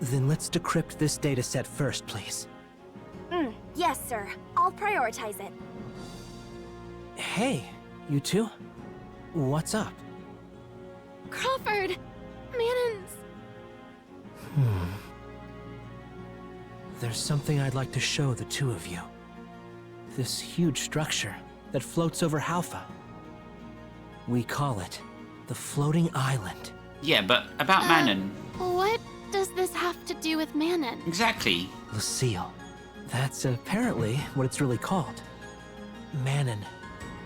Then let's decrypt this dataset first, please. Yes, sir. I'll prioritize it. Hey, you two. What's up? Crawford! Manon's... There's something I'd like to show the two of you. This huge structure that floats over Halpha. We call it the Floating Island. Yeah, but about Manon. What does this have to do with Manon? Exactly. Lucille. That's apparently what it's really called. Manon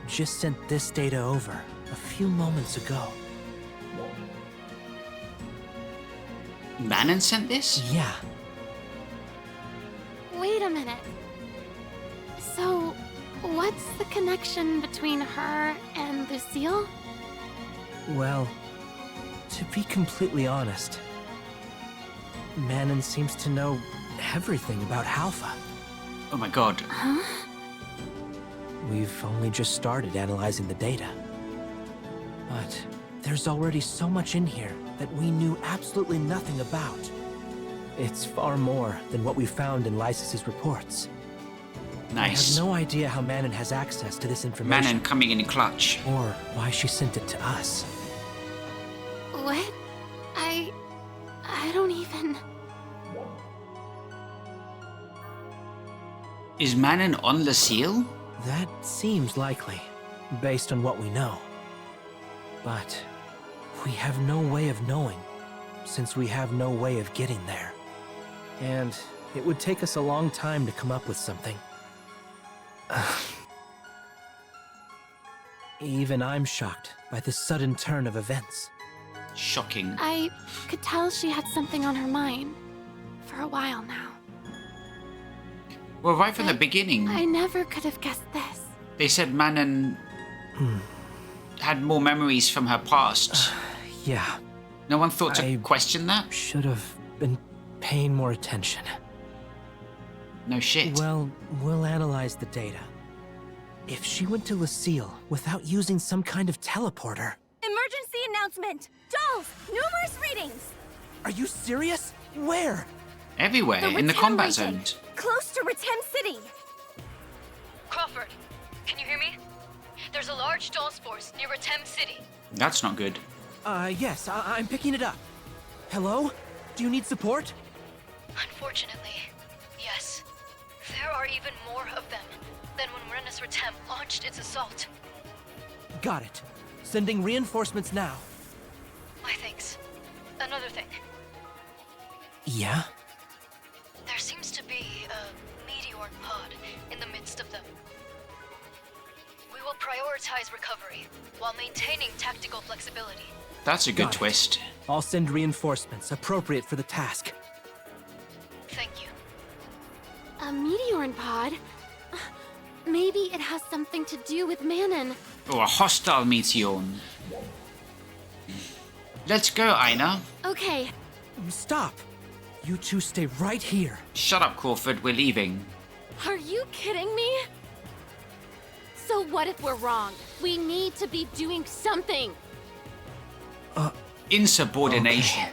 just sent this data over a few moments ago. Manon sent this? Yeah. Wait a minute. So, what's the connection between her and Lucille? Well, to be completely honest, Manon seems to know everything about Halpha. Oh my god. Huh? We've only just started analyzing the data. But there's already so much in here that we knew absolutely nothing about. It's far more than what we found in Lysis's reports. Nice. I have no idea how Manon has access to this information. Manon coming in clutch. Or why she sent it to us. What? I don't even... Is Manon on Lucille? That seems likely, based on what we know. But we have no way of knowing, since we have no way of getting there. And it would take us a long time to come up with something. Even I'm shocked by this sudden turn of events. Shocking. I could tell she had something on her mind for a while now. Well, right from the beginning, I never could have guessed this. they said Manon had more memories from her past. Yeah, No one thought to I- question that? should have been paying more attention. No shit. Well, we'll analyze the data. If she went to Lucille without using some kind of teleporter... Emergency announcement! Dolls! Numerous readings! Are you serious? Where? Everywhere, in the Ritem combat region, zones. Close to Ritem City! Crawford, can you hear me? There's a large Dolls force near Ritem City. That's not good. Yes, I'm picking it up. Hello? Do you need support? Unfortunately, yes. There are even more of them than when Renus Ritem launched its assault. Got it. Sending reinforcements now. My thanks. Another thing, Yeah? there seems to be a meteor pod in the midst of them. We will prioritize recovery while maintaining tactical flexibility. That's a good Got it. twist. I'll send reinforcements appropriate for the task. Thank you. A meteor pod? Maybe it has something to do with Manon. Oh, a hostile meteor. Let's go, Aina. Okay, Stop! You two stay right here. Shut up, Crawford. We're leaving. are you kidding me? So what if we're wrong? We need to be doing something. Insubordination. Okay.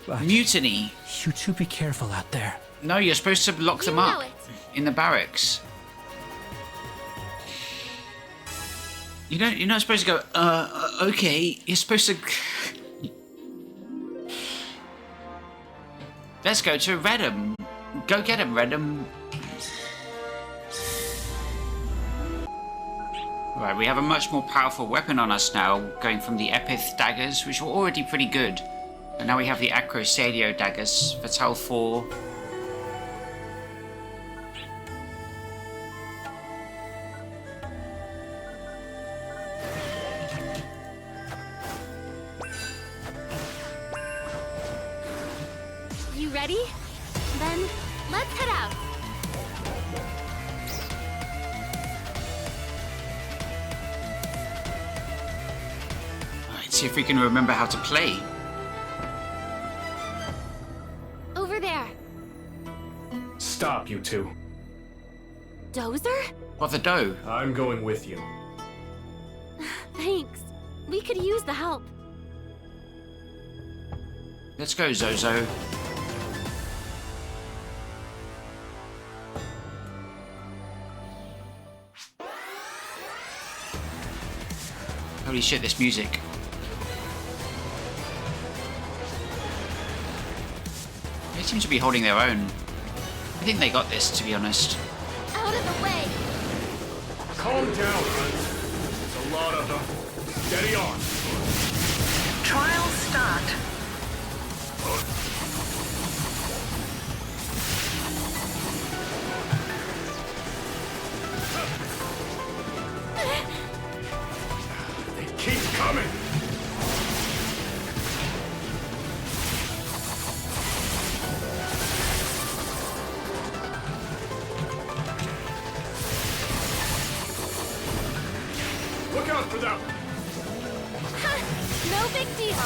But Mutiny. you two be careful out there. No, you're supposed to lock them You up know it. in the barracks. You're not supposed to go, okay. You're supposed to... Let's go to Redham. Go get him, Redham. Right, we have a much more powerful weapon on us now, going from the Epith daggers, which were already pretty good. And now we have the Acrosalio daggers, Vital 4. You ready? Then let's head out. Alright, see if we can remember how to play. Over there. Stop, you two. Dozer? What the dough? I'm going with you. Thanks. We could use the help. Let's go, Zozo. Holy shit, this music. They seem to be holding their own. I think they got this, to be honest. Out of the way! Calm down, Hunt. There's a lot of them. Steady on. Trial start. They keep coming. Look out for them. No big deal.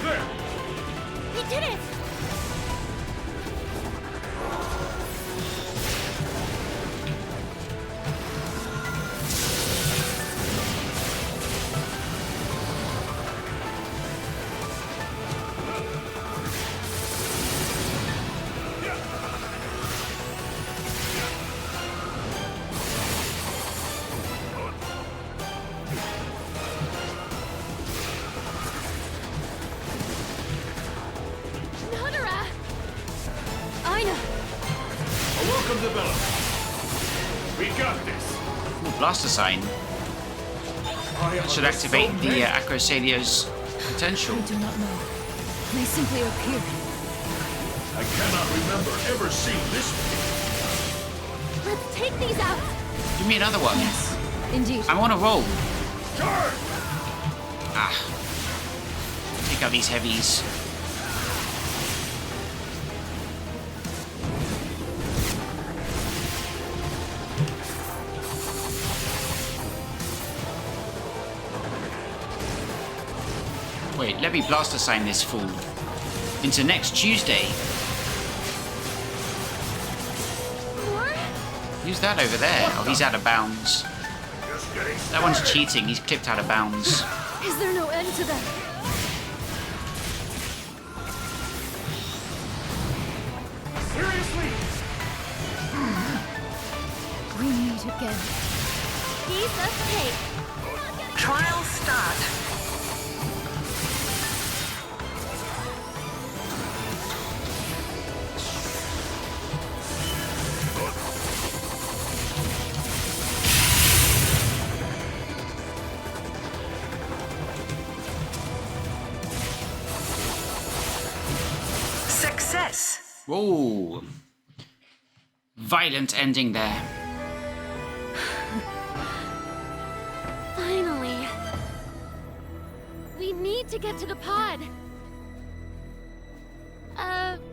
There. We did it! Nadara! Aina! A welcome development. We got this. Ooh, blaster sign. That should activate the Acrosadio's potential. I do not know. They simply appeared. I cannot remember ever seeing this Let's take these out! Give me another one. Yes, indeed. I'm on a roll. Charge! Ah. Take out these heavies. Wait, let me blaster sign this fool. Into next Tuesday. More? Who's that over there? Oh, he's out of bounds. Just getting That one's started. cheating. He's clipped out of bounds. Is there no end to them? Seriously? We meet again. Piece of cake! Trial start. Success. Whoa. Violent ending there. Finally. We need to get to the pod.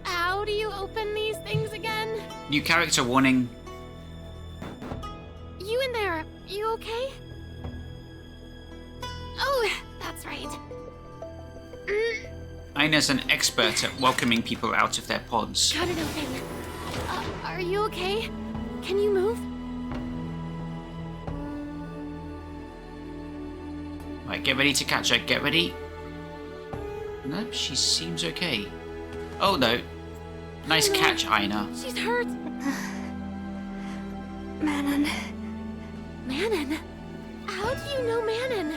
How do you open these things again? New character warning. You in there, you okay? Oh, that's right. Aina's an expert at welcoming people out of their pods. Got it open. Are you okay? Can you move? Right, get ready to catch her. Get ready. Nope, she seems okay. Oh no. Nice catch, Aina. She's hurt. Manon. Manon? How do you know Manon?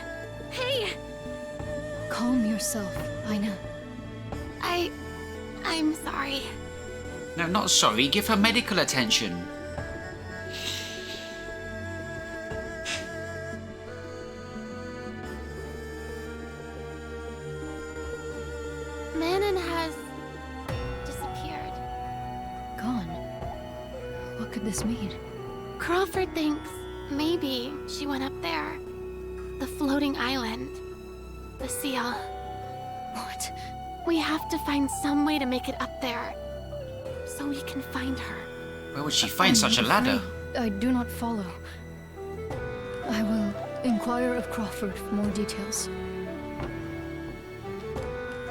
Hey! Calm yourself, Aina. I'm sorry. No, not sorry. Give her medical attention. Manon has disappeared. Gone. What could this mean? Crawford thinks maybe she went up there. The floating island. The seal. What? We have to find some way to make it up there. So we can find her. Where would she find such a ladder? I do not follow. I will inquire of Crawford for more details.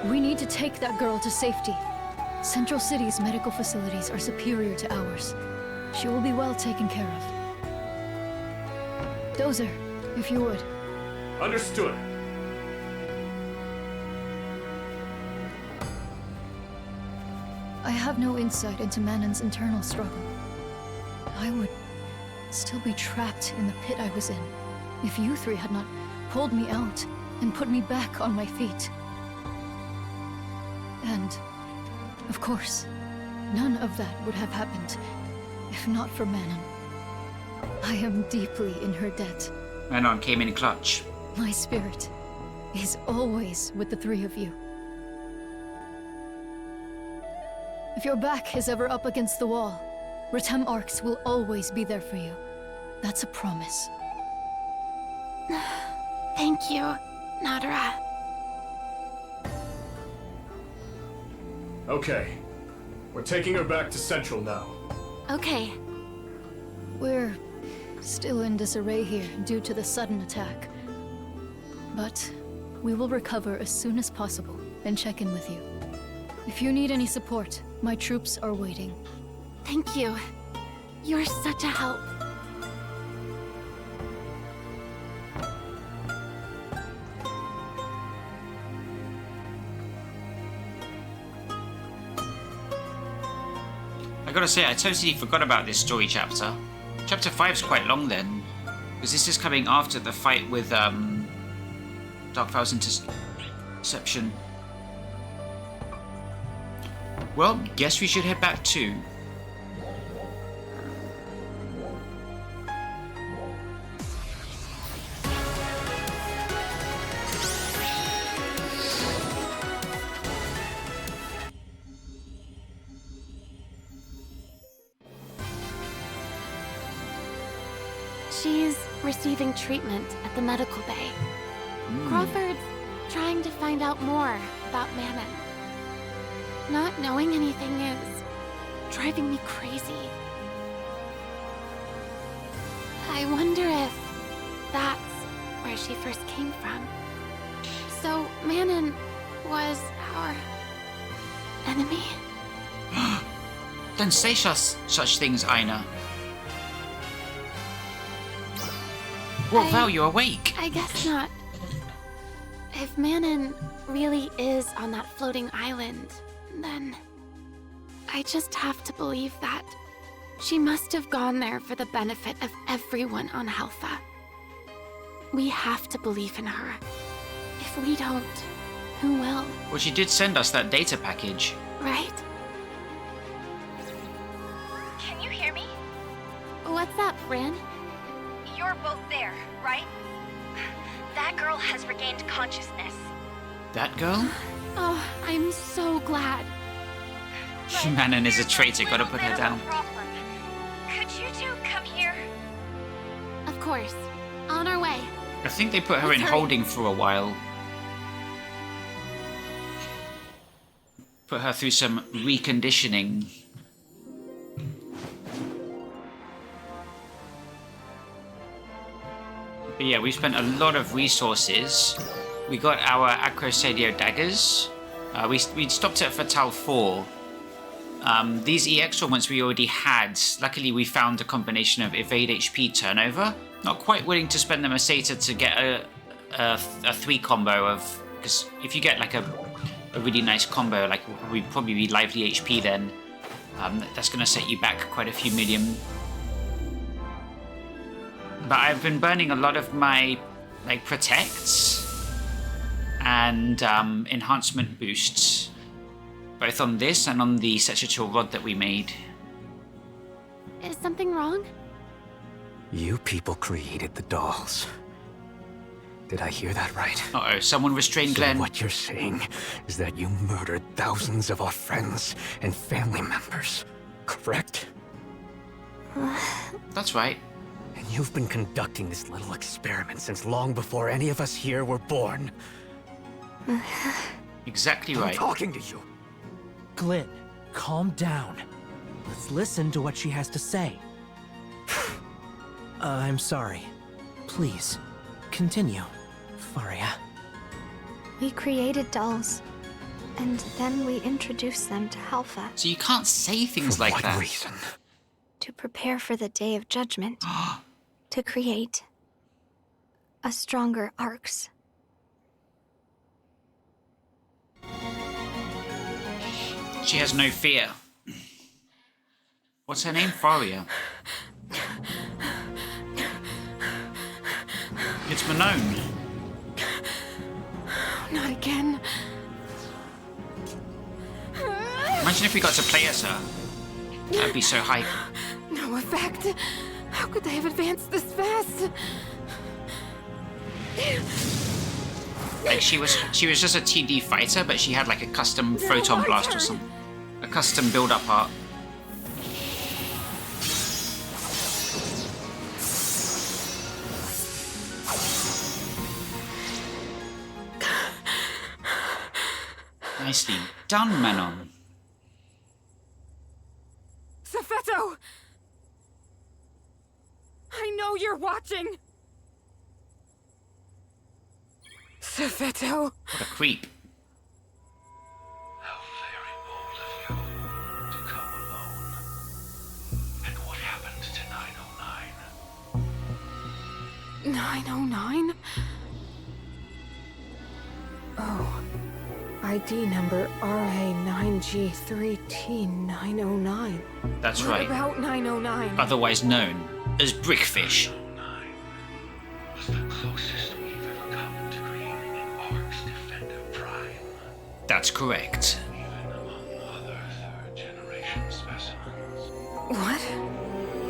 We need to take that girl to safety. Central City's medical facilities are superior to ours. She will be well taken care of. Dozer, if you would. Understood. I have no insight into Manon's internal struggle. I would still be trapped in the pit I was in if you three had not pulled me out and put me back on my feet. And, of course, none of that would have happened if not for Manon. I am deeply in her debt. Manon came in clutch. My spirit is always with the three of you. If your back is ever up against the wall, Retem Arcs will always be there for you. That's a promise. Thank you, Nadara. Okay. We're taking her back to Central now. Okay. We're still in disarray here due to the sudden attack. But we will recover as soon as possible and check in with you. If you need any support, my troops are waiting. Thank you. You're such a help. I gotta say, I totally forgot about this story chapter. Chapter 5's quite long then, because this is coming after the fight with Dark File's interception. Well, guess we should head back too. She's receiving treatment at the medical bay. Crawford's trying to find out more about Manon. Not knowing anything is driving me crazy. I wonder if that's where she first came from. So Manon was our enemy? Don't say such things, Aina. Well, Val, you're awake. I guess not. If Manon really is on that floating island, then I just have to believe that she must have gone there for the benefit of everyone on Helfa. We have to believe in her. If we don't, who will? Well, she did send us that data package. Right? Can you hear me? What's up, Rin? You're both there, right? That girl has regained consciousness. That girl? Oh, I'm so glad. Manon is a traitor, gotta put her down. Could you two come here? Of course. On our way. I think they put her in Let's hurry. holding for a while. Put her through some reconditioning. But yeah, we spent a lot of resources. We got our Acrosadio daggers. We stopped at Fatal 4. These EX ones we already had. Luckily, we found a combination of evade HP turnover. Not quite willing to spend the Meseta to get a 3 combo of... Because if you get like a really nice combo, like we'd probably be lively HP then, that's going to set you back quite a few million. But I've been burning a lot of my like protects and enhancement boosts, both on this and on the Sechator rod that we made. Is something wrong? You people created the dolls. Did I hear that right? Uh-oh, someone restrain So Glenn. what you're saying is that you murdered thousands of our friends and family members, correct? That's right. And you've been conducting this little experiment since long before any of us here were born. Exactly I'm right. talking to you. Glenn, calm down. Let's listen to what she has to say. I'm sorry. Please, continue, Faria. We created dolls, and then we introduced them to Alpha So you can't say things For like what that. reason? to prepare for the Day of Judgment. To create a stronger Arx. She has no fear. What's her name? Faria. It's Manone. Not again. Imagine if we got to play as her. That'd be so hype. No effect. How could they have advanced this fast? Like she was just a TD fighter, but she had like a custom photon blast or something. A custom build-up art. Nicely done, Manon. Safeto! I know you're watching! Safeto! What a creep. How very bold of you to come alone. And what happened to 909? 909? Oh. ID number RA9G3T909. That's What right. about 909? Otherwise known as Brickfish. 909 was the closest we've ever come to creating an Arx Defender Prime. That's correct. Even among other third-generation specimens. What?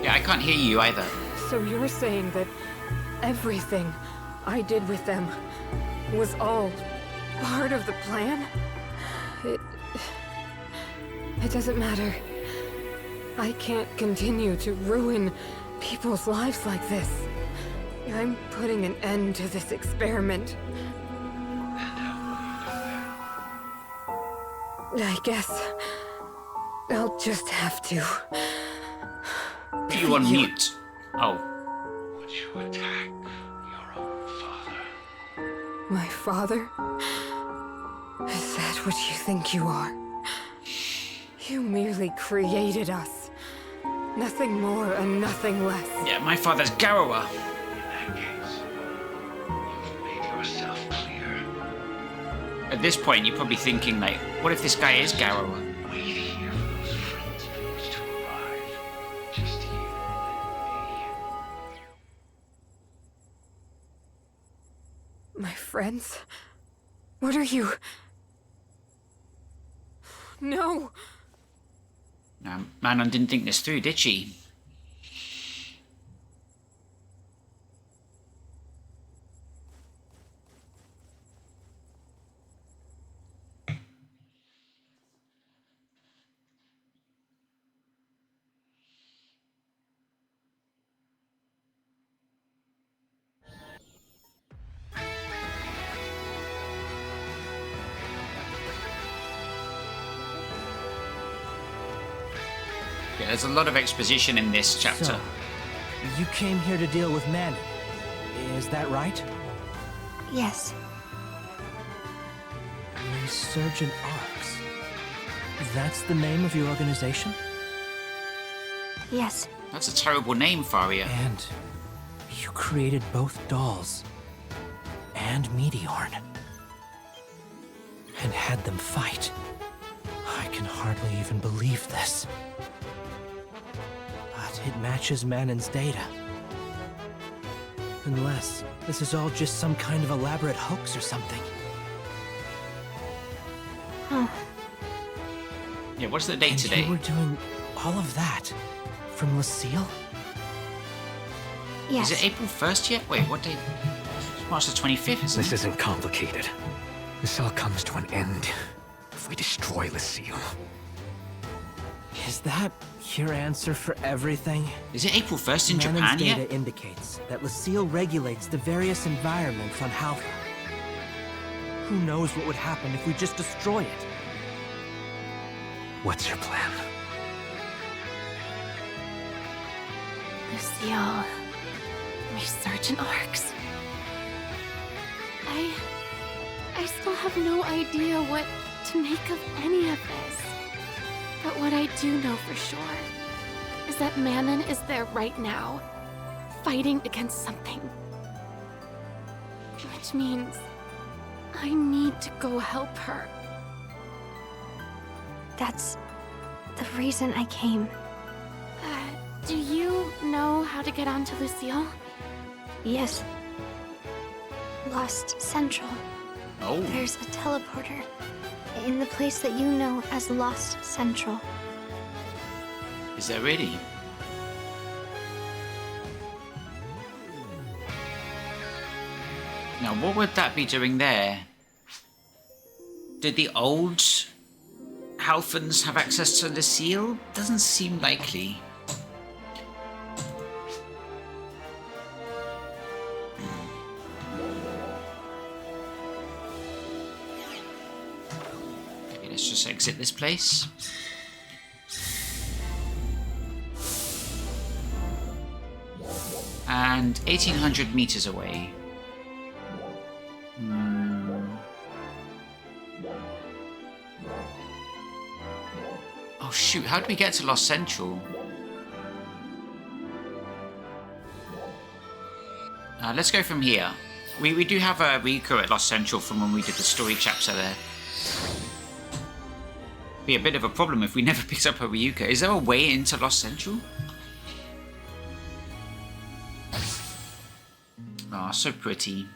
Yeah, I can't hear you either. So you're saying that everything I did with them was all part of the plan? It doesn't matter. I can't continue to ruin people's lives like this. I'm putting an end to this experiment. I guess I'll just have to. Put you on mute. Oh. Would you attack your own father? My father? Is that what you think you are? You merely created us. Nothing more and nothing less. Yeah, my father's Garrower. In that case, you've made yourself clear. At this point, you're probably thinking, like, what if this guy is Garrower? Wait here for those friends of yours to arrive. Just you and me. My friends? What are you? No! Manon didn't think this through, did she? Yeah, there's a lot of exposition in this chapter. So, you came here to deal with Manon. Is that right? Yes. Resurgent Arcs. That's the name of your organization? Yes. That's a terrible name, Faria. And you created both dolls and Meteorn. And had them fight. I can hardly even believe this. But it matches Manon's data. Unless this is all just some kind of elaborate hoax or something. Huh. Yeah, what's the date And today? you were doing all of that from Lucille? Yes. Is it April 1st yet? Wait, what date? It's March the 25th, isn't This it? isn't complicated. This all comes to an end if we destroy Lucille. Is that your answer for everything? Is it April 1st in Manon's Japan data yet? indicates that Lucille regulates the various environments on Halpha. Who knows what would happen if we just destroy it? What's your plan? Lucille. Resurgent Arcs. I still have no idea what to make of any of this. But what I do know for sure is that Manon is there right now, fighting against something Which means I need to go help her. That's the reason I came. Do you know how to get onto Lucille? Yes. Lost Central. Oh. There's a teleporter in the place that you know as Lost Central. Is there really? Now, what would that be doing there? Did the old Halfans have access to the seal? Doesn't seem likely. Okay, let's just exit this place. And 1800 meters away. Oh shoot, how do we get to Lost Central? Let's go from here. We do have a Rico at Lost Central from when we did the story chapter there. Be a bit of a problem if we never picked up a Ryuka. Is there a way into Lost Central? Ah, so pretty.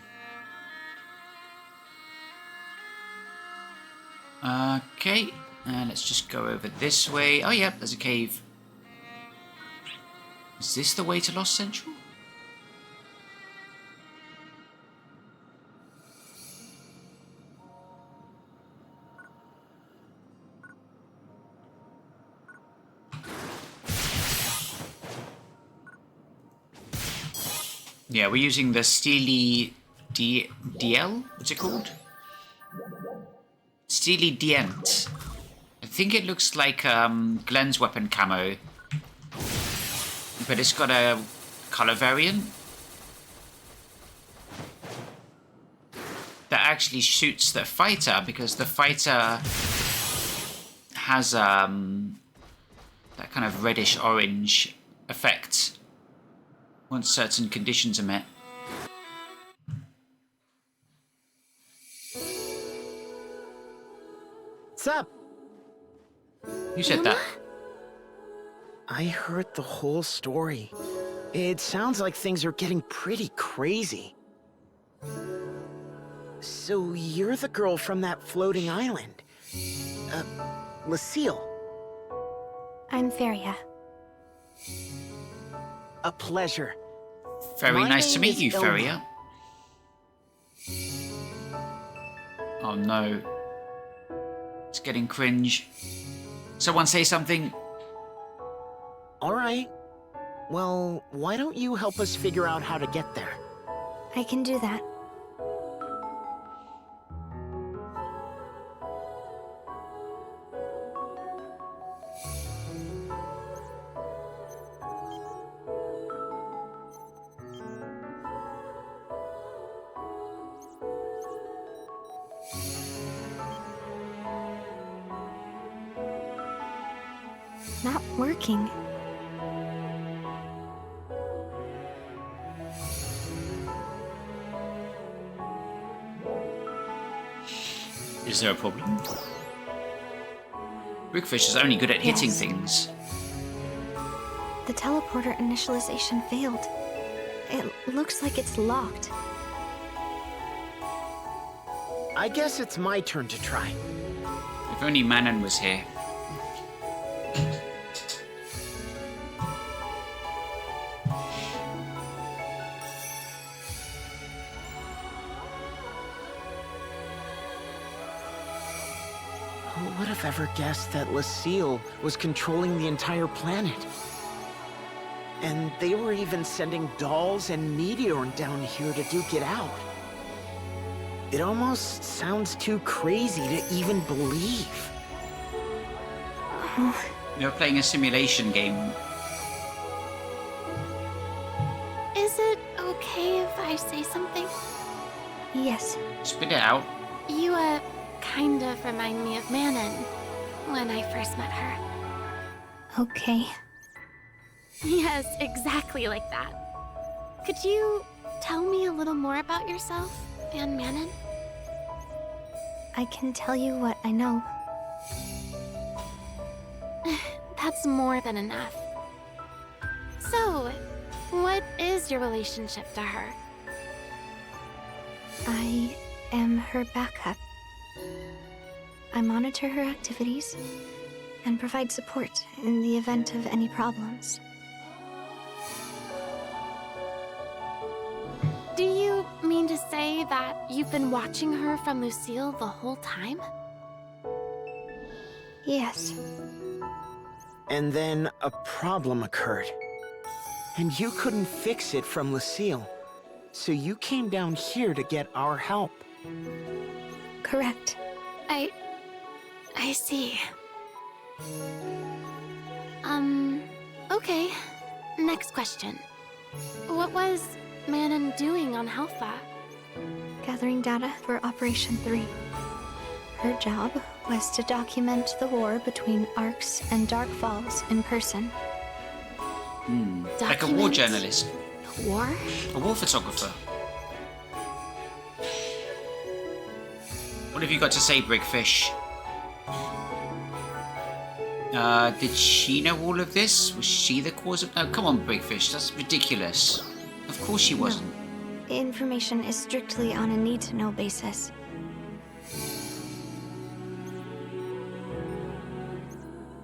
Okay, let's just go over this way. Oh yeah, there's a cave. Is this the way to Lost Central? Yeah, we're using the Steely DL? What's it called? Steely Dient. I think it looks like Glenn's weapon camo. But it's got a color variant that actually shoots the fighter, because the fighter has that kind of reddish orange effect once certain conditions are met. What's up? Who said that? I heard the whole story. It sounds like things are getting pretty crazy. So you're the girl from that floating island. Lucille. I'm Feria. A pleasure. Very My nice to name meet is you, Ilma. Feria. Oh no. It's getting cringe. Someone say something. All right. Well, why don't you help us figure out how to get there? I can do that. Not working. Is there a problem? Rickfish is only good at hitting Yes. things. The teleporter initialization failed. It looks like it's locked. I guess it's my turn to try. If only Manon was here. Who would have ever guessed that Lucille was controlling the entire planet? And they were even sending dolls and Meteor down here to duke it out. It almost sounds too crazy to even believe. You're playing a simulation game. Is it okay if I say something? Yes. Spit it out. You, kind of remind me of Manon when I first met her. Okay. Yes, exactly like that. Could you tell me a little more about yourself? and Manon? I can tell you what I know. That's more than enough. So, what is your relationship to her? I am her backup. I monitor her activities and provide support in the event of any problems. Do you mean to say that you've been watching her from Lucille the whole time? Yes. And then a problem occurred. And you couldn't fix it from Lucille. So you came down here to get our help. Correct. I see. Okay. Next question. What was Manon doing on Halpha? Gathering data for Operation 3. Her job was to document the war between Arcs and Dark Falls in person. Like a war journalist. The war? A war photographer. What have you got to say, Brigfish? Did she know all of this? Was she the cause of... No, come on, Brigfish. That's ridiculous. Of course she wasn't. No. Information is strictly on a need-to-know basis.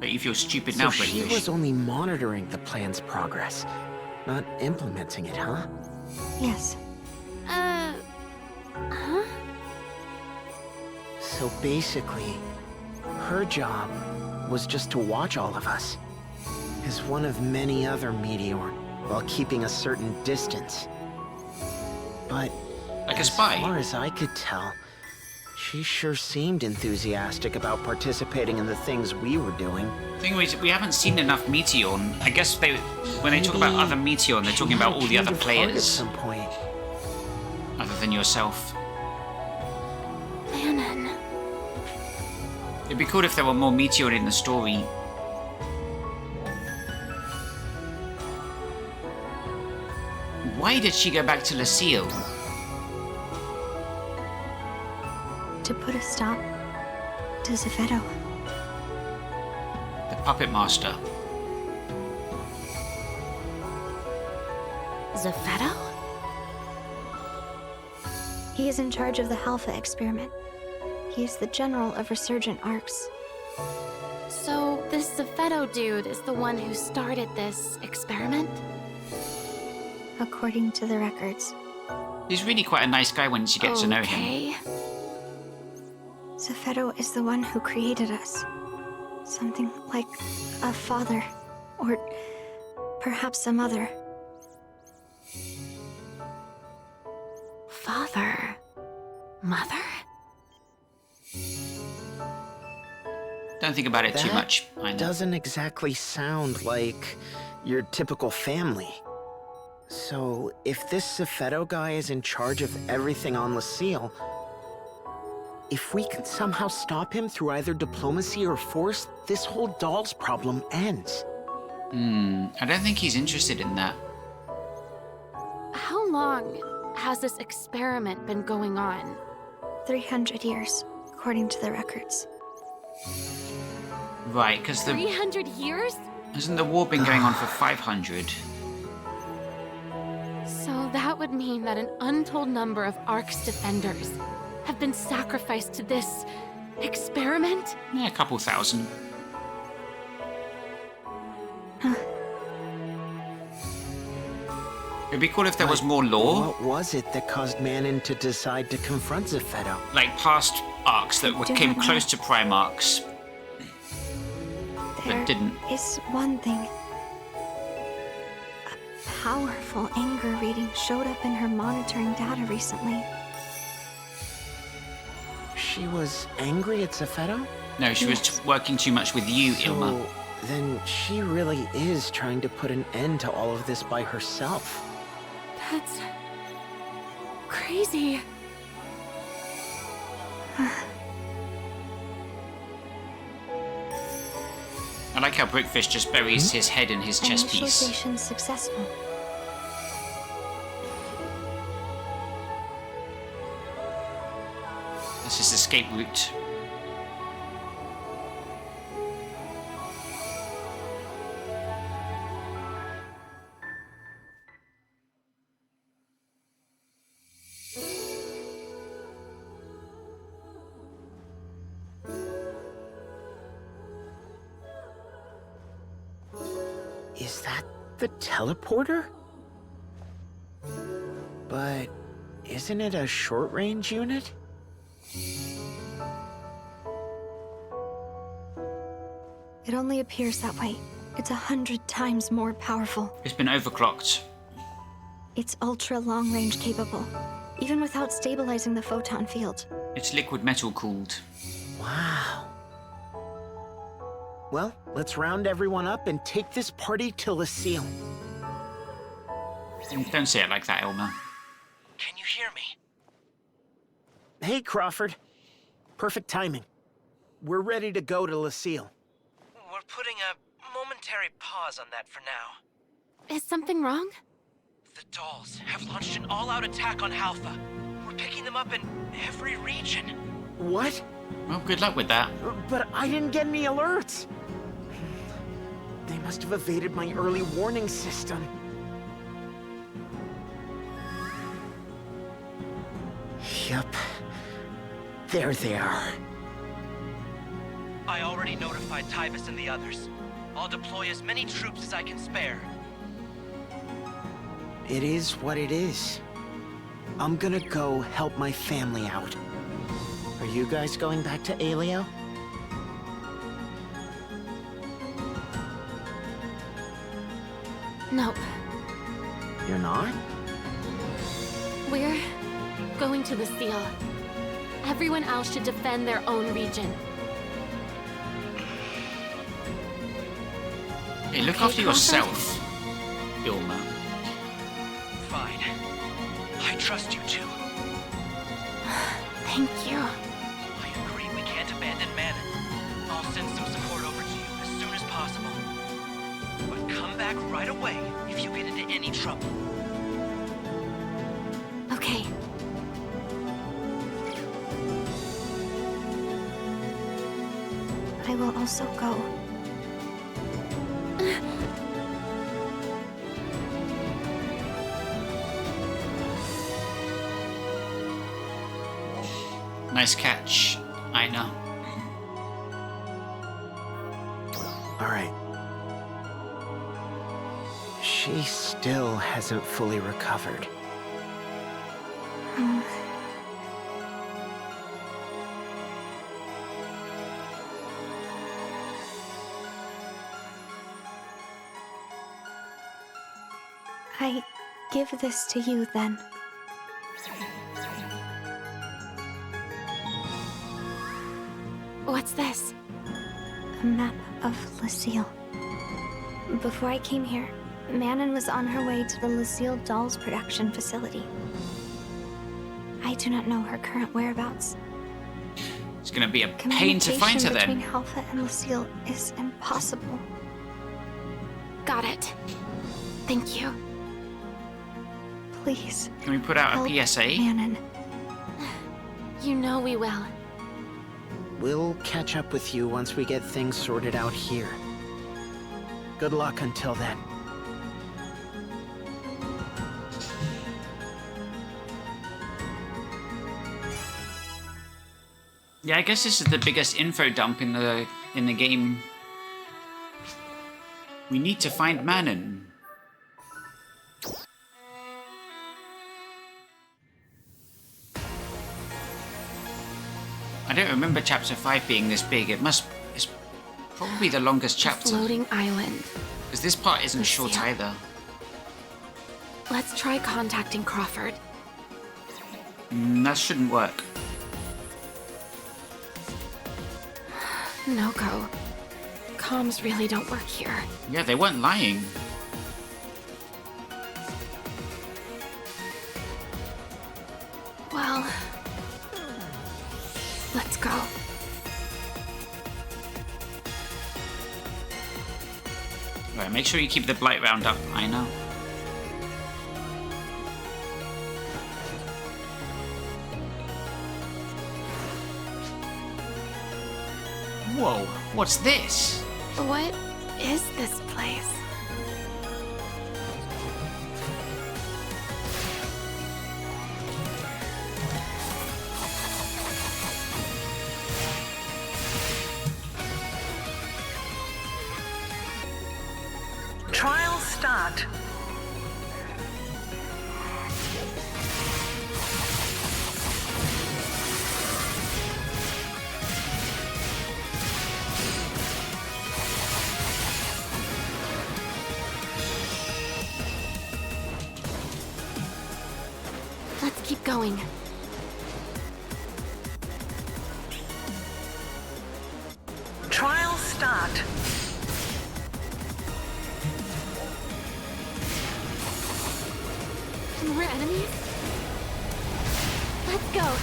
But you feel stupid So now, she Brigfish. was only monitoring the plan's progress, not implementing it, huh? Yes. Huh? So basically, her job was just to watch all of us as one of many other Meteor, while keeping a certain distance. But Like a as spy. far as I could tell, she sure seemed enthusiastic about participating in the things we were doing. Thing is, we haven't seen enough Meteor. I guess when they talk about other Meteor, they're talking about all the other At players, some point. other than yourself. Manon. It'd be cool if there were more Meteor in the story. Why did she go back to Lucille? To put a stop to Zephedo. The Puppet Master. Zephedo? He is in charge of the Halpha experiment. He is the general of Resurgent Arcs. So, this Zephedo dude is the one who started this experiment? According to the records. He's really quite a nice guy once you get to know him. Okay. Zephedo is the one who created us. Something like a father, or perhaps a mother. Father? Mother? Don't think about it too That much. I know. doesn't exactly sound like your typical family. So, if this Zephedo guy is in charge of everything on Lucille, if we can somehow stop him through either diplomacy or force, this whole dolls problem ends. I don't think he's interested in that. How long has this experiment been going on? 300 years, according to the records. Right, because 300 years? hasn't the war been going on for 500? So that would mean that an untold number of Ark's defenders have been sacrificed to this experiment? Yeah, a couple thousand. It'd be cool if there was more lore, What was it that caused Manon to decide to confront Zephedo? like past arcs that came close to prime arcs, There but didn't. is one thing. A powerful anger reading showed up in her monitoring data recently. She was angry at Zephedo? No, she was working too much with you, Ilma. So, then she really is trying to put an end to all of this by herself. That's crazy. I like how Brickfish just buries his head in his chest piece. Initialization successful. This is escape route. Is that the teleporter? But isn't it a short-range unit? It only appears that way. It's 100 times more powerful. It's been overclocked. It's ultra long-range capable, even without stabilizing the photon field. It's liquid metal cooled. Wow. Well, let's round everyone up and take this party to Lucille. Don't say it like that, Elmer. Can you hear me? Hey, Crawford. Perfect timing. We're ready to go to Lucille. We're putting a momentary pause on that for now. Is something wrong? The dolls have launched an all-out attack on Alpha. We're picking them up in every region. What? Well, good luck with that. But I didn't get any alerts. They must have evaded my early warning system. Yup. There they are. I already notified Tyvis and the others. I'll deploy as many troops as I can spare. It is what it is. I'm gonna go help my family out. Are you guys going back to Alio? Nope. You're not? We're going to Lucille. Everyone else should defend their own region. Hey, look Okay, after yourself, Ilma. Fine. I trust you too. Thank you. I agree we can't abandon Manon. I'll send some support over to you as soon as possible. But come back right away if you get into any trouble. Okay. I will also go. Nice catch. I know. All right. She still hasn't fully recovered. I give this to you then. What's this? A map of Lucille. Before I came here, Manon was on her way to the Lucille Dolls production facility. I do not know her current whereabouts. It's gonna be a pain to find her Communication then. between Alpha and Lucille is impossible. Got it. Thank you. Please. Can we put out help a PSA? Manon. You know we will. We'll catch up with you once we get things sorted out here. Good luck until then. Yeah, I guess this is the biggest info dump in the game. We need to find Manon. I don't remember chapter 5 being this big. It's probably the longest chapter. Floating island. Because this part isn't short Yeah. either. Let's try contacting Crawford. That shouldn't work. No go. Comms really don't work here. Yeah, they weren't lying. Well, let's go. Right, make sure you keep the blight round up. I know. Whoa, what's this? What is this place? Trial start. Let's keep going. Trial start. More enemies? Let's go.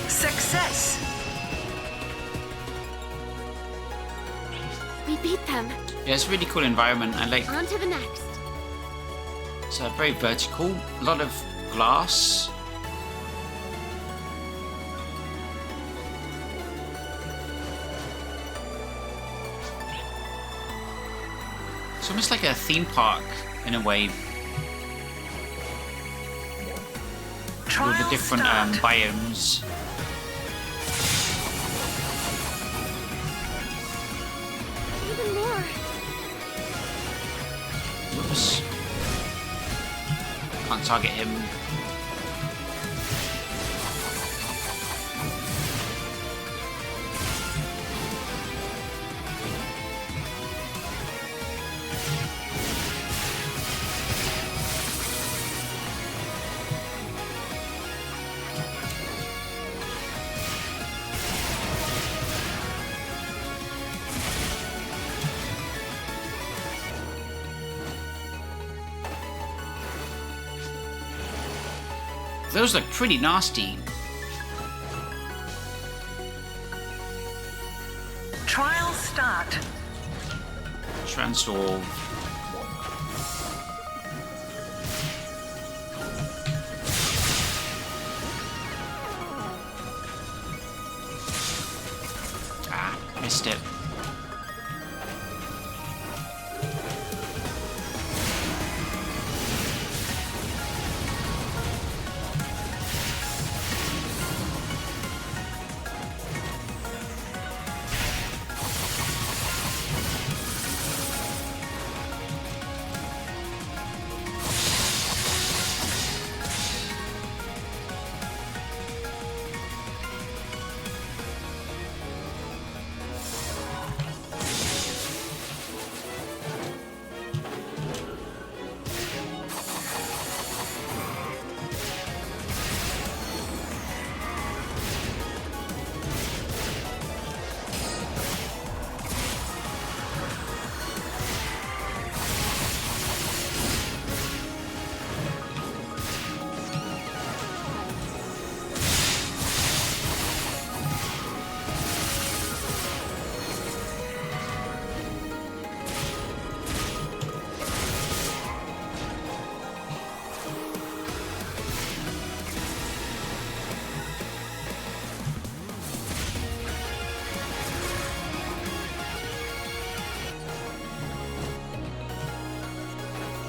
Success. We beat them. Yeah, it's a really cool environment. I like. On to the next. It's very vertical. A lot of glass. It's almost like a theme park in a way. All the different biomes. Even more. Whoops. Can't target him. Those look pretty nasty. Trial start. Transsolve. Ah, missed it.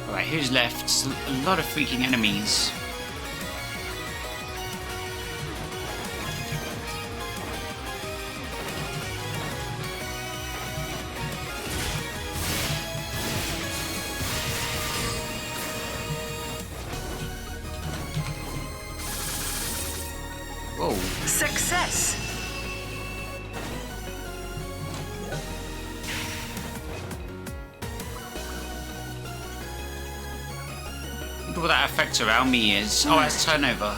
Alright, who's left? It's a lot of freaking enemies. Whoa. Success. What that effect around me is. Oh, that's turnover.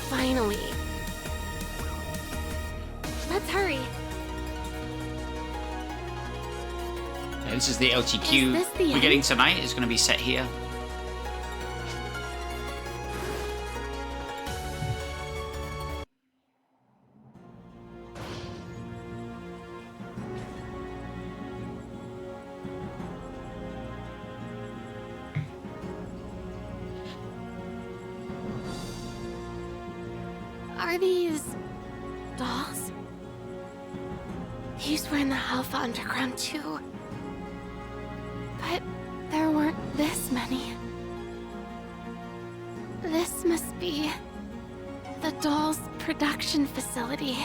Finally. Let's hurry. Yeah, this is the LTQ Is this the we're end? getting tonight. It's going to be set here. Are these dolls? These were in the Alpha Underground too. But there weren't this many. This must be the dolls' production facility.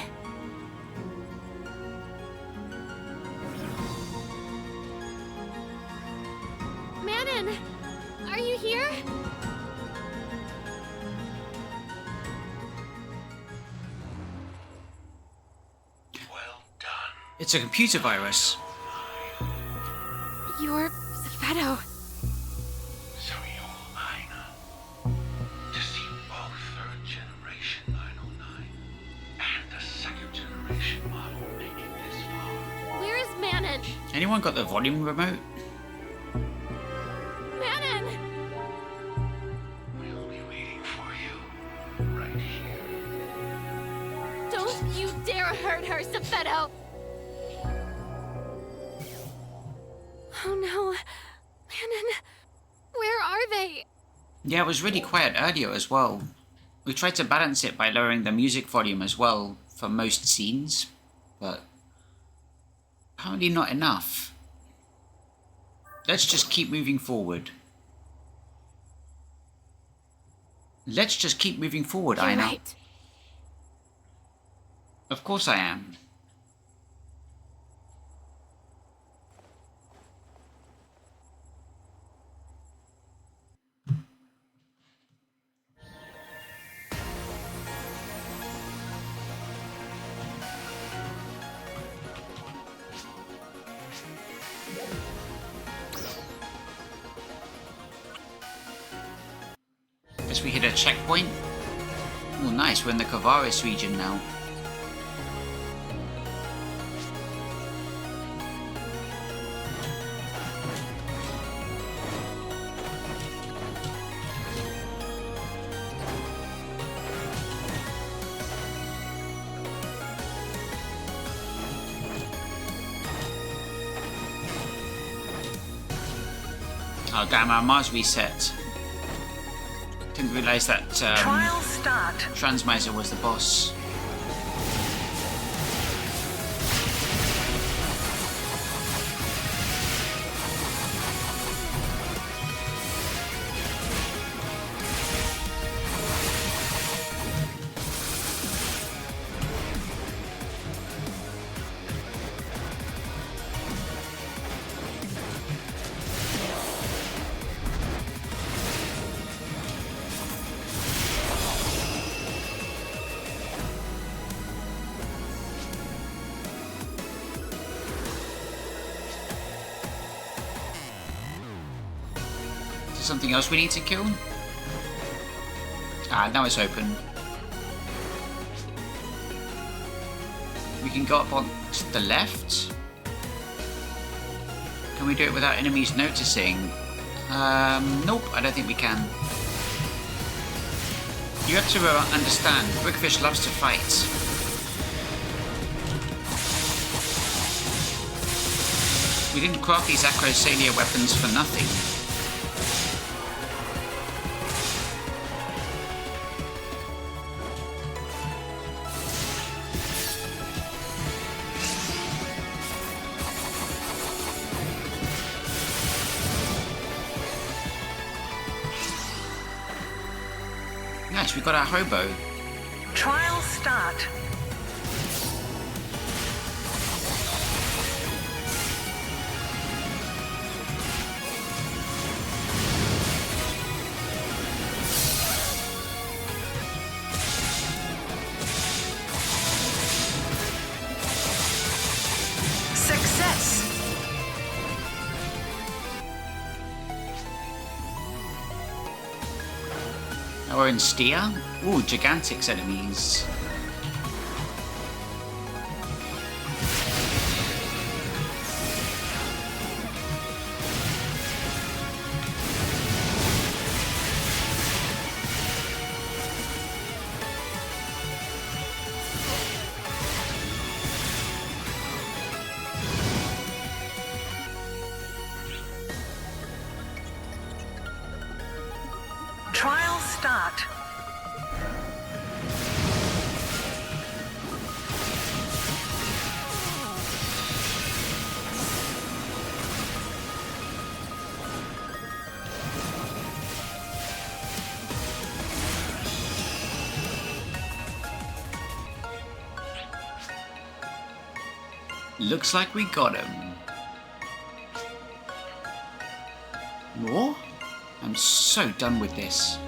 Manon! Are you here? Well done. It's a computer virus. You're Zephetto. So you're Ina. To see both third generation 909 and the second generation model make it this far. Where is Manon? Anyone got the volume remote? Manon! We'll be waiting for you right here. Don't you dare hurt her, Zephetto! Oh no. Manon, where are they? Yeah, it was really quiet earlier as well. We tried to balance it by lowering the music volume as well for most scenes, but apparently not enough. Let's just keep moving forward. Let's just keep moving forward, You're Ina. right. Of course I am. Guess we hit a checkpoint. Oh, nice. We're in the Kavaris region now. Oh damn, our Mars reset. Didn't realise that Trial start. Transmiser was the boss. Something else we need to kill? Ah, now it's open. We can go up on to the left. Can we do it without enemies noticing? Nope, I don't think we can. You have to understand, Brickfish loves to fight. We didn't craft these Acrosalia weapons for nothing. Nice, we got our hobo. Trial start. Success. Foreign steer? Ooh, gigantic enemies. Trial start. Looks like we got him. More? I'm so done with this.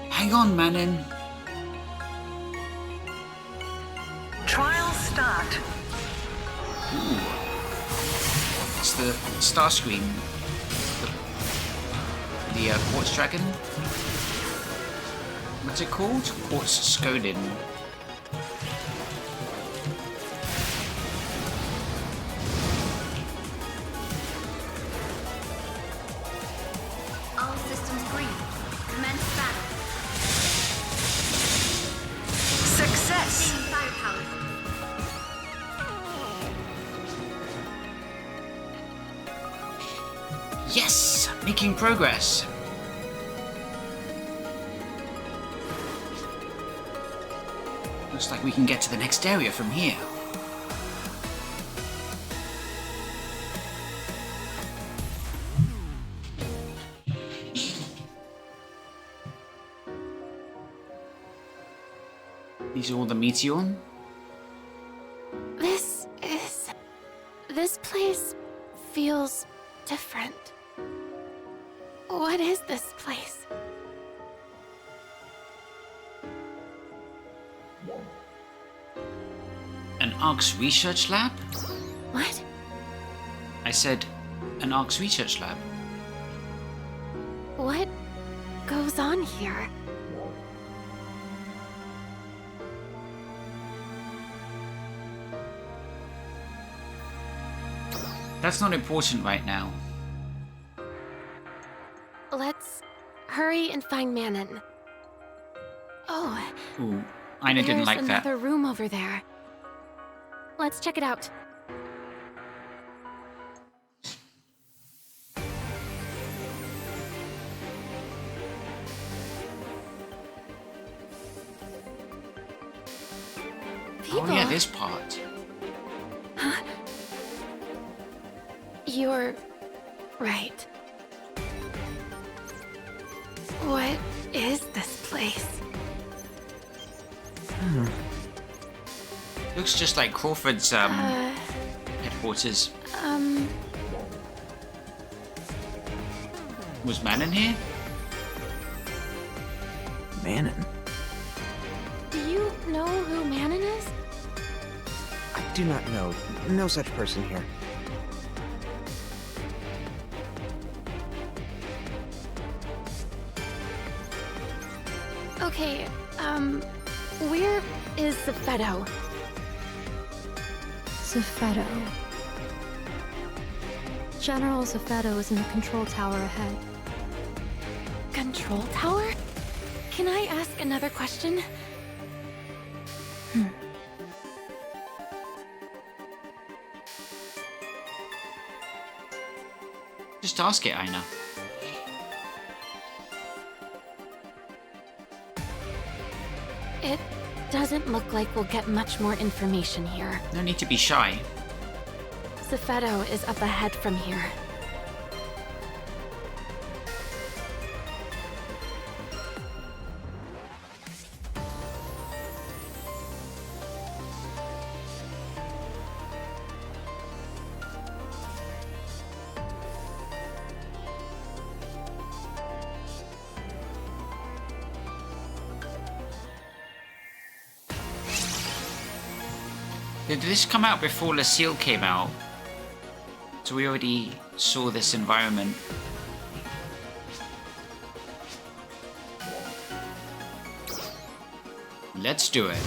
Hang on, Manon. Trial start. Ooh. It's the Starscream. The Quartz Dragon. What's it called? Quartz Skodin. All systems green. Commence battle. Success. Gaining firepower. Yes! Making progress. Looks like we can get to the next area from here. These are all the Meteor. This place feels different. What is this place? An ARC's research lab? What? I said an ARC's research lab. What goes on here? That's not important right now. Let's hurry and find Manon. Oh, Ooh, Aina didn't like there's that. another room over there. Let's check it out. People. Oh yeah, this part. You're right. What is this place? Looks just like Crawford's headquarters. Was Manon here? Manon? Do you know who Manon is? I do not know. No such person here. Okay, where is Zephedo? Zephedo. General Zephedo is in the control tower ahead. Control tower? Can I ask another question? Just ask it, Aina. It doesn't look like we'll get much more information here. No need to be shy. Zephedo is up ahead from here. Did this come out before Lucille came out? So we already saw this environment. Let's do it.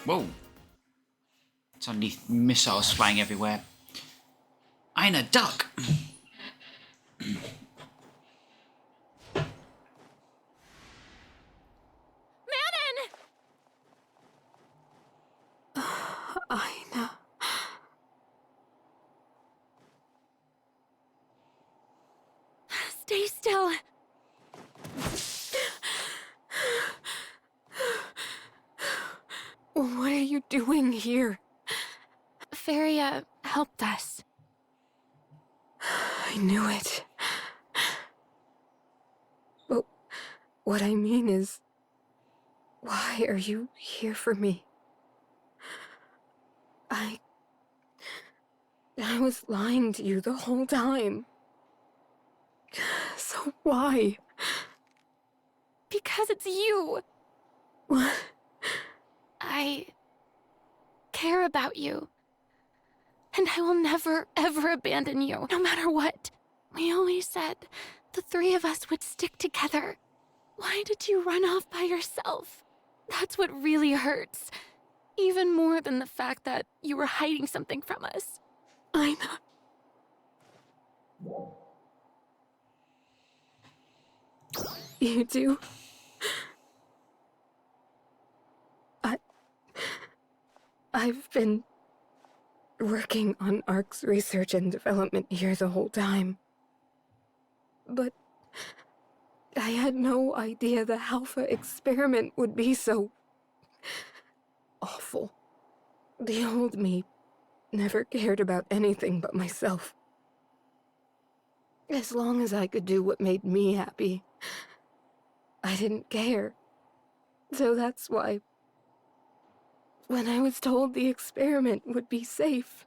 Whoa. Suddenly missiles flying everywhere. Aina, duck! Aina. Stay still. What are you doing here? Feria helped us. I knew it. But what I mean is, why are you here for me? I was lying to you the whole time. So why? Because it's you. What? I care about you. And I will never, ever abandon you, no matter what. We always said the three of us would stick together. Why did you run off by yourself? That's what really hurts. Even more than the fact that you were hiding something from us. Aina. You do? I've been working on ARC's research and development here the whole time. But I had no idea the Alpha experiment would be so awful. The old me never cared about anything but myself. As long as I could do what made me happy, I didn't care. So that's why, when I was told the experiment would be safe,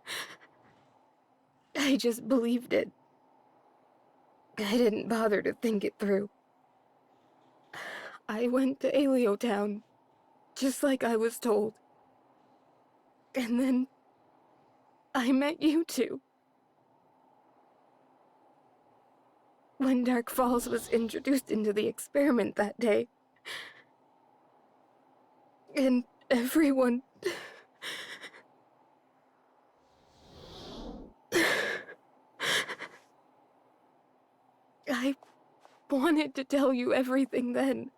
I just believed it. I didn't bother to think it through. I went to Alio Town, just like I was told. And then I met you two. When Dark Falls was introduced into the experiment that day. And everyone... I wanted to tell you everything then.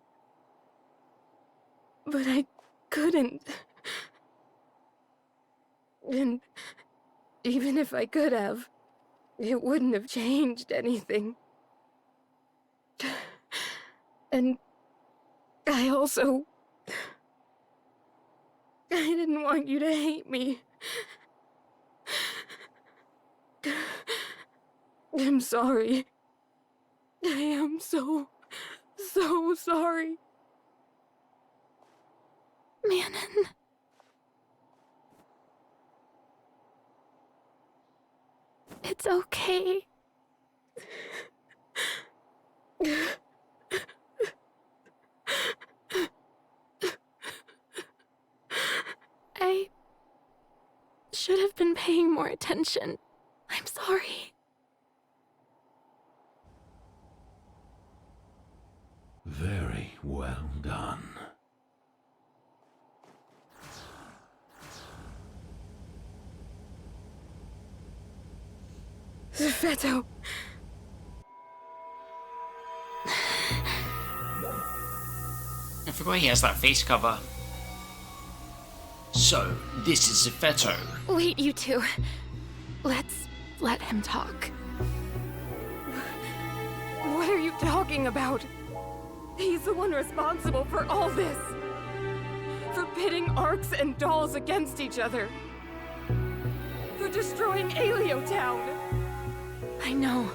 But I couldn't. And even if I could have, it wouldn't have changed anything. And I also... I didn't want you to hate me. I'm sorry. I am so sorry. Manon. It's okay. I should have been paying more attention. I'm sorry. Very well done. Zephetto. I forgot he has that face cover. So, this is Zephetto. Wait, you two. Let's let him talk. What are you talking about? He's the one responsible for all this. For pitting arcs and dolls against each other. For destroying Alio Town. I know.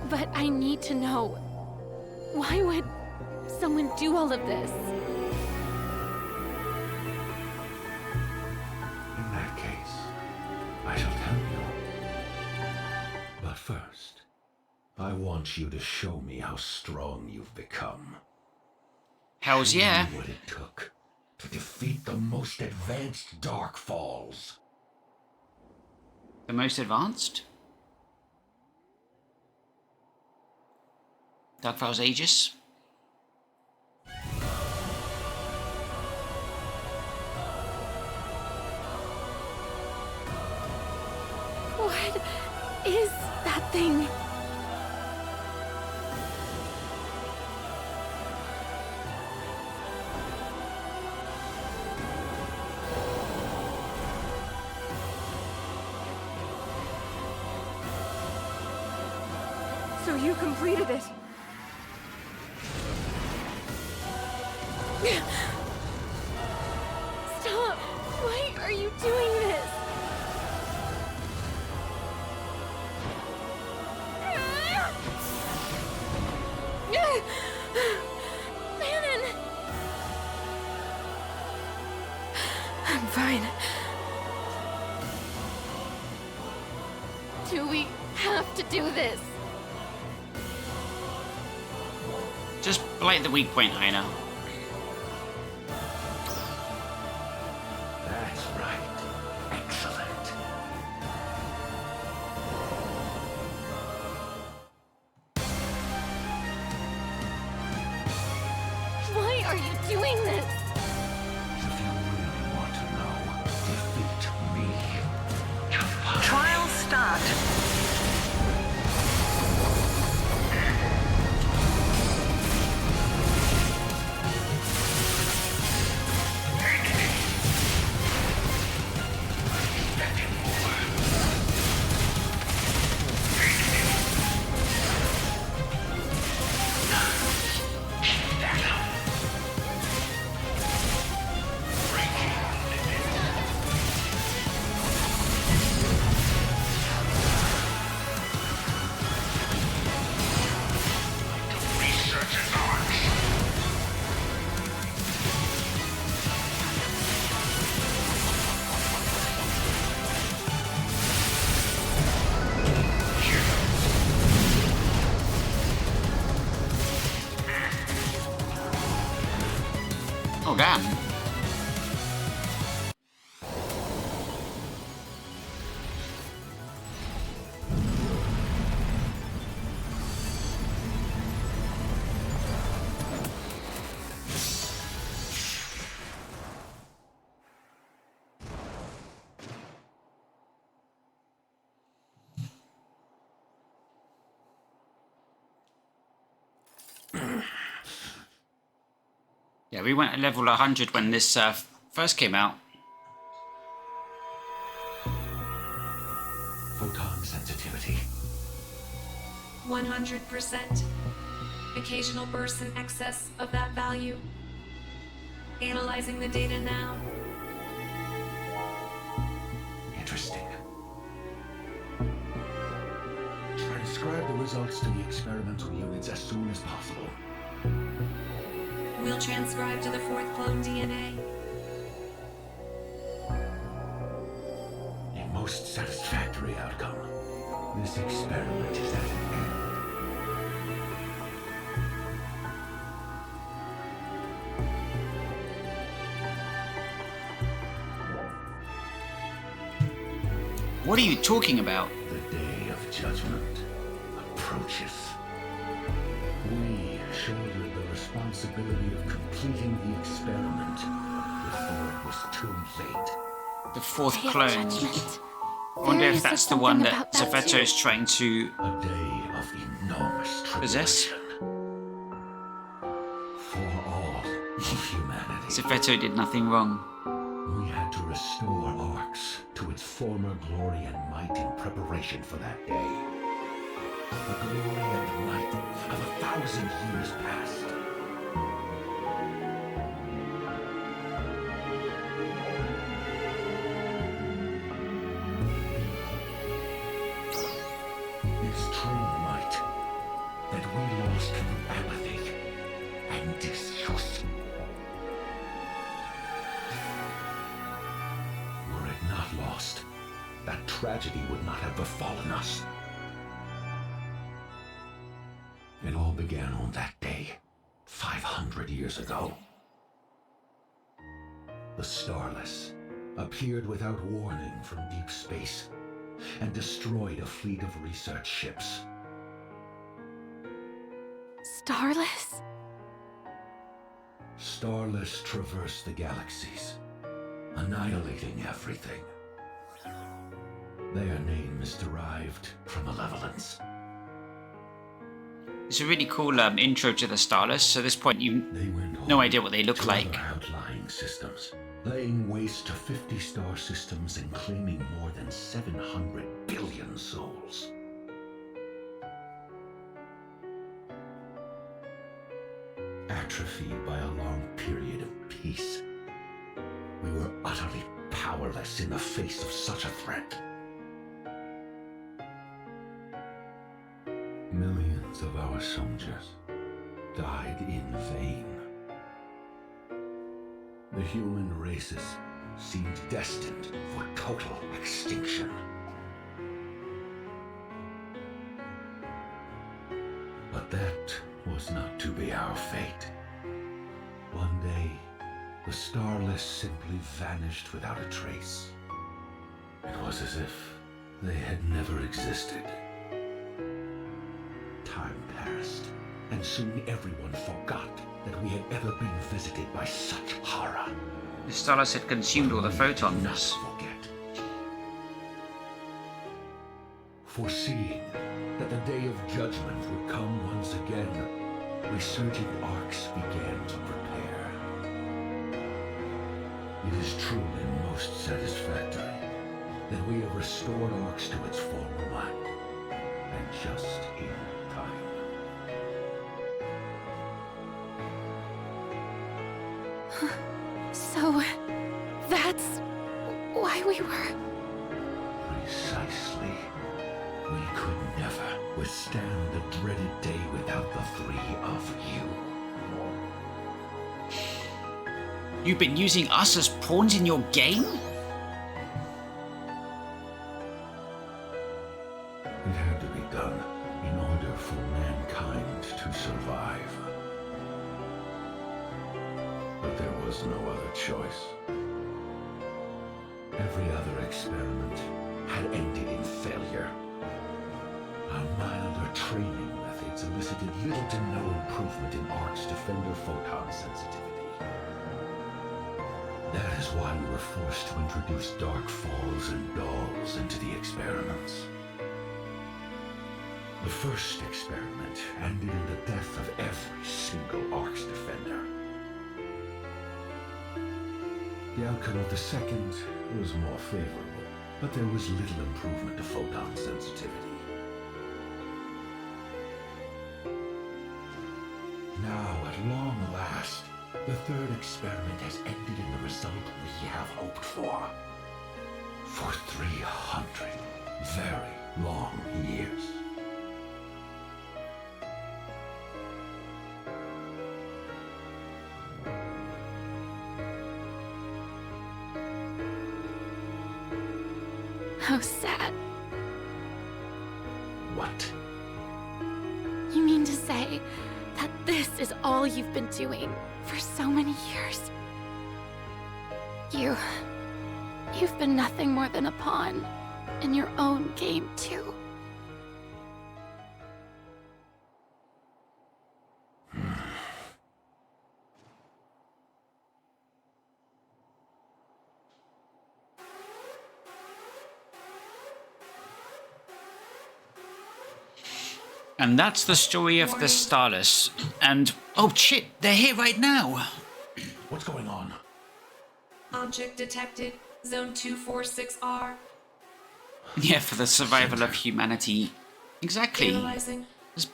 But I need to know. Why would someone do all of this? In that case, I shall tell you. But first, I want you to show me how strong you've become. Hells Show yeah. me what it took to defeat the most advanced Dark Falls. The most advanced? Dark Falls Aegis? thing. So you completed it. Stop! Why are you doing this? Manon! I'm fine. Do we have to do this? Just blight the weak point, Aina. That's right. Excellent. Why are you doing this? If you really want to know, defeat me. Trial start. Oh, damn. Yeah, we went at level 100 when this first came out. Photon sensitivity. 100%. Occasional bursts in excess of that value. Analyzing the data now. Interesting. Transcribe the results to the experimental units as soon as possible. We'll transcribe to the fourth clone DNA. A most satisfactory outcome. This experiment is at an end. What are you talking about? The day of judgment approaches. We shouldered the responsibility of completing the experiment before it was too late. The fourth Day of clone. Judgment. I wonder There if is that's the something one that about that Zefeto too. is trying to A day of enormous possess. tribulation. For all of humanity. Zefeto did nothing wrong. We had to restore Arx to its former glory and might in preparation for that day. The glory and might of 1,000 years past. Its true might that we lost through apathy and disuse. Were it not lost, that tragedy would not have befallen us. It all began on that day, 500 years ago. The Starless appeared without warning from deep space and destroyed a fleet of research ships. Starless? Starless traversed the galaxies, annihilating everything. Their name is derived from malevolence. It's a really cool intro to the Starless. So at this point, you've no idea what they look like. Other outlying systems, laying waste to 50 star systems and claiming more than 700 billion souls. Atrophied by a long period of peace, we were utterly powerless in the face of such a threat. Millions of our soldiers died in vain. The human races seemed destined for total extinction. But that was not to be our fate. One day, the Starless simply vanished without a trace. It was as if they had never existed. Time passed, and soon everyone forgot that we had ever been visited by such horror. The Starless had consumed all the photons. Not forget. Foreseeing that the day of judgment would come once again, resurgent arcs began to prepare. It is truly most satisfactory that we have restored arcs to its former might, and just in time. So, that's why we were... Precisely. We could never withstand the dreaded day without the three of you. You've been using us as pawns in your game? It had to be done in order for mankind to survive. But there was no other choice. Every other experiment had ended in failure. Our milder training methods elicited little to no improvement in Ark's defender photon sensitivity. That is why we were forced to introduce dark falls and dolls into the experiments. The first experiment ended in the death of every single Ark's defender. The outcome of the second was more favorable, but there was little improvement to photon sensitivity. Now, at long last, the third experiment has ended in the result we have hoped for. For 300 very long years. How sad. What? You mean to say that this is all you've been doing for so many years? You've been nothing more than a pawn in your own game, too. And that's the story of the Starless. And, oh shit, they're here right now. What's going on? Object detected, Zone 246R. Yeah, for the survival of humanity. Exactly. Analyzing. There's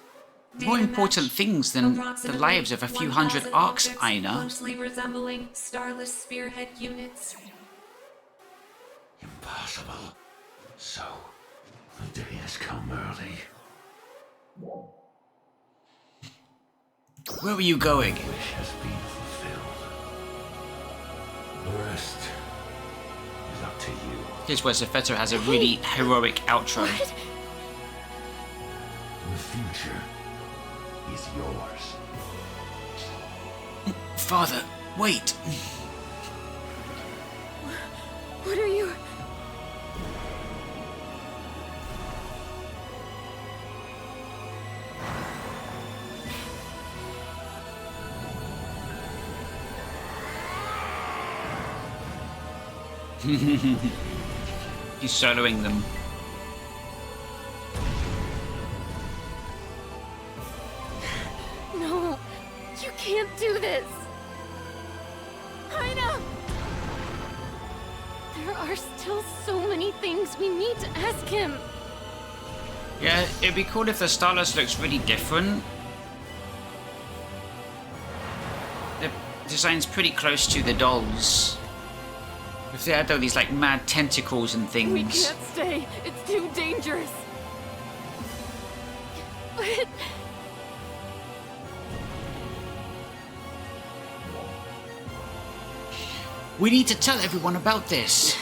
more important things than the lives of a few hundred arcs, Aina. Closely resembling Starless spearhead units. Impossible. So, the day has come early. Where were you going? The wish has been fulfilled. The rest is up to you. Here's where Zephyr has a really heroic outro. What? The future is yours. Father, wait. What are you... He's soloing them. can't do this. Aina! There are still so many things we need to ask him. Yeah, it'd be cool if the Starless looks really different. The design's pretty close to the dolls. If they had all these like mad tentacles and things. We can't stay. It's too dangerous. But... We need to tell everyone about this.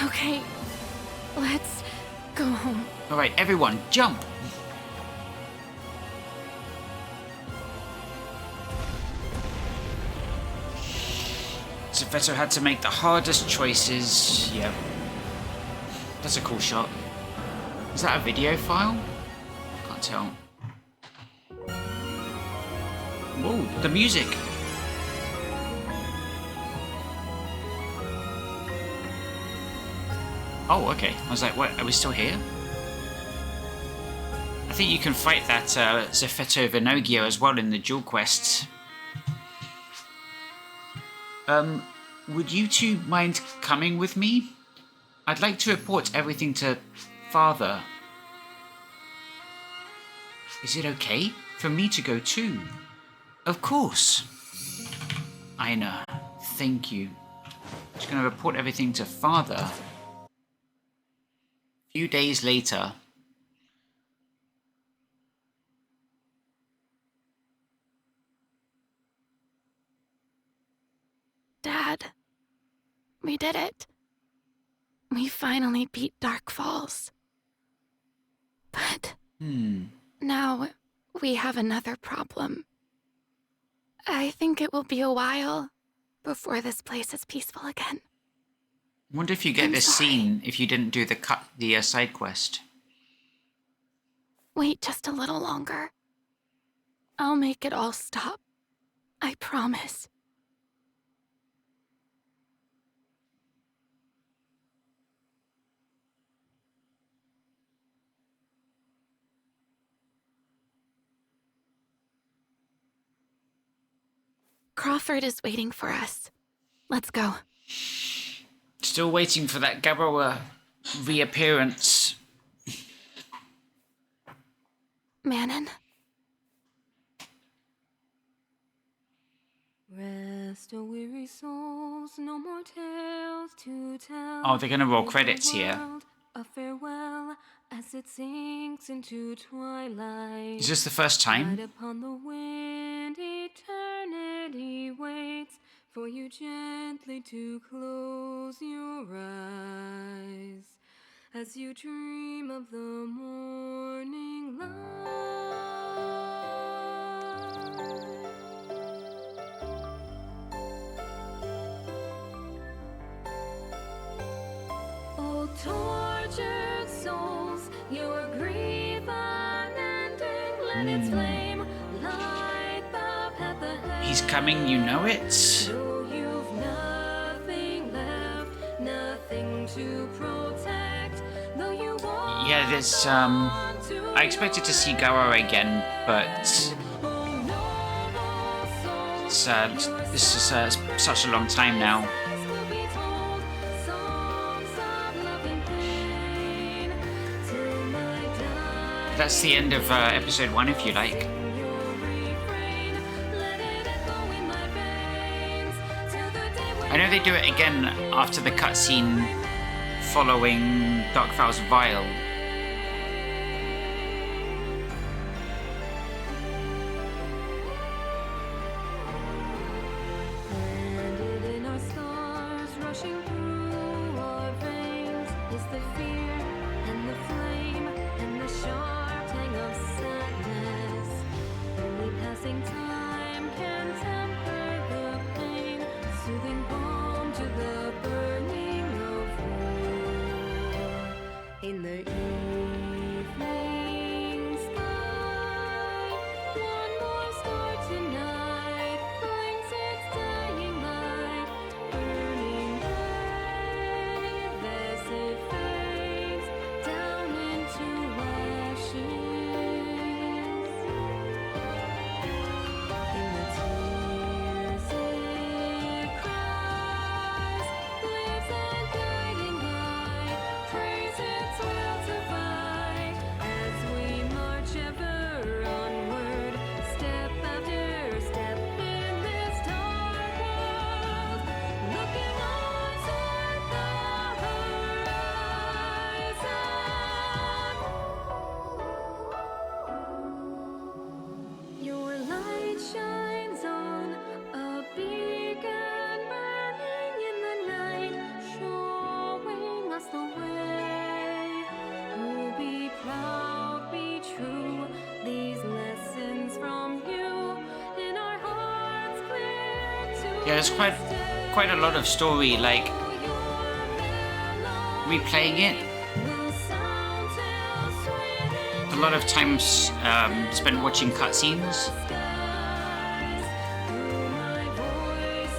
Okay, let's go home. Alright, everyone, jump! Zephetto had to make the hardest choices. Yep. That's a cool shot. Is that a video file? Can't tell. Whoa, the music! Oh, okay. I was like, what? Are we still here? I think you can fight that Zephetto Venogio as well in the dual quests. Would you two mind coming with me? I'd like to report everything to Father. Is it okay for me to go too? Of course. Aina, thank you. Just gonna report everything to Father. A few days later. Dad, we did it. We finally beat Dark Falls. But now we have another problem. I think it will be a while before this place is peaceful again. I wonder if you get this scene if you didn't do the side quest. Wait just a little longer. I'll make it all stop. I promise. Crawford is waiting for us. Let's go. Still waiting for that Gabbroa reappearance. Manon? Rest, O weary souls, no more tales to tell. Oh, they're gonna roll credits here. A farewell as it sinks into twilight. Is this the first time? Light upon the wind, eternity waits for you gently to close your eyes as you dream of the morning light. Oh, tortured souls, your grief unending, let its flame light the path ahead. He's coming, you know it. Though you've nothing left, nothing to protect, though you want Yeah, there's I expected to see Gabbroa again, but this is such a long time now. That's the end of episode 1, if you like. I know they do it again after the cutscene following Dark Val's Vial. Landed in our stars, rushing through our veins, is the fear and the flame and the sharp tang of sadness. Only passing time can temper the pain, soothing balm to the burning of war. In the Yeah, there's quite a lot of story, like replaying it. A lot of time spent watching cutscenes.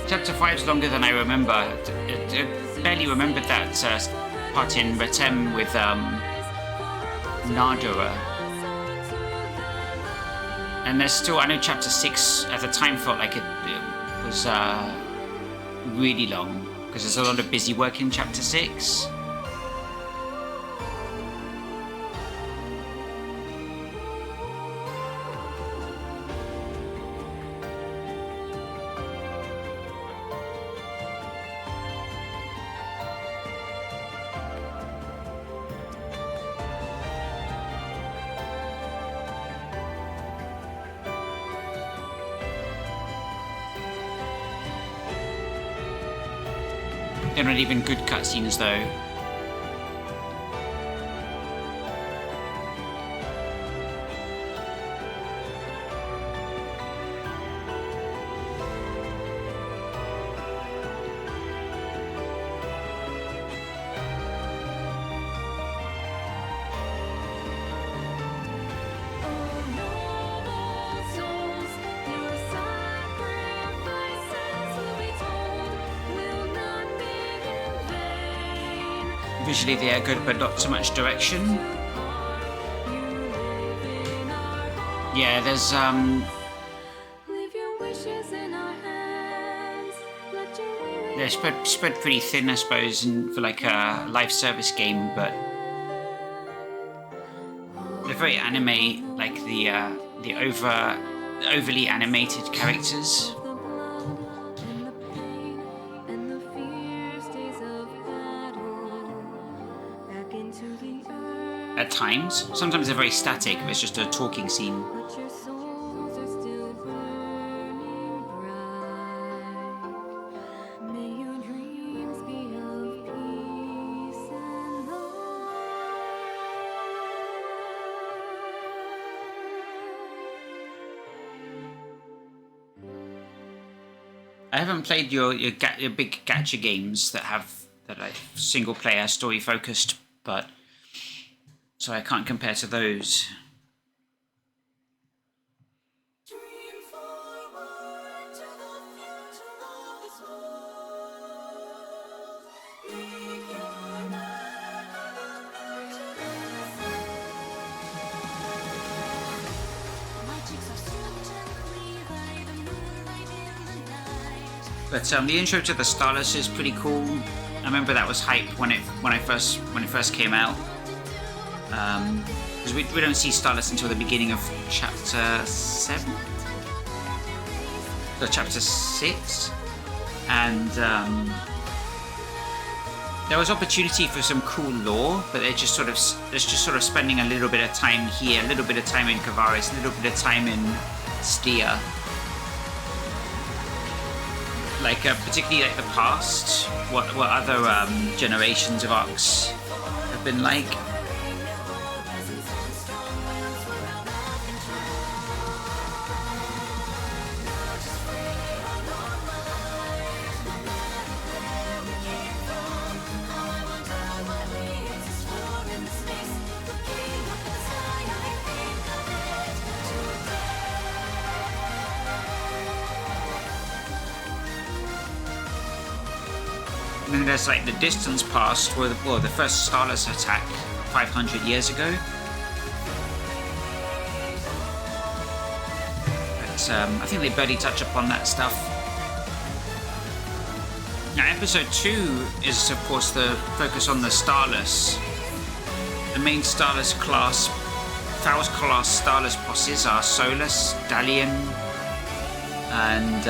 Chapter 5's longer than I remember. I barely remembered that part in Retem with Nardura. And there's still, I know chapter 6 at the time felt like it was really long, because there's a lot of busy work in chapter 6. They're not even good cutscenes though. Visually they are good, but not so much direction. Yeah, there's they're spread pretty thin, I suppose, for like a live service game, but they're very anime, like the overly animated characters. At times. Sometimes they're very static, if it's just a talking scene. I haven't played your big gacha games that are single player story focused, but so I can't compare to those. But the intro to the Starless is pretty cool. I remember that was hype when it first came out. Because we don't see Starless until the beginning of chapter 7? So chapter 6? And there was opportunity for some cool lore, but they're just sort of spending a little bit of time here, a little bit of time in Kavaris, a little bit of time in Stia. Like particularly like the past, what other generations of arcs have been like. And then there's like the distance past, where the first Starless attack 500 years ago. But I think they barely touch upon that stuff. Now, episode 2 is, of course, the focus on the Starless. The main Starless class, Faust class Starless bosses are Solus, Dalian, and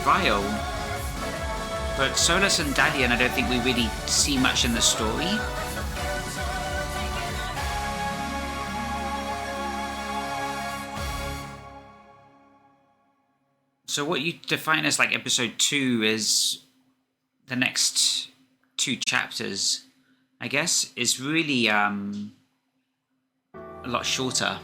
Vile. But Solus and Dalian, I don't think we really see much in the story. So what you define as like episode 2 is the next 2 chapters, I guess, is really a lot shorter.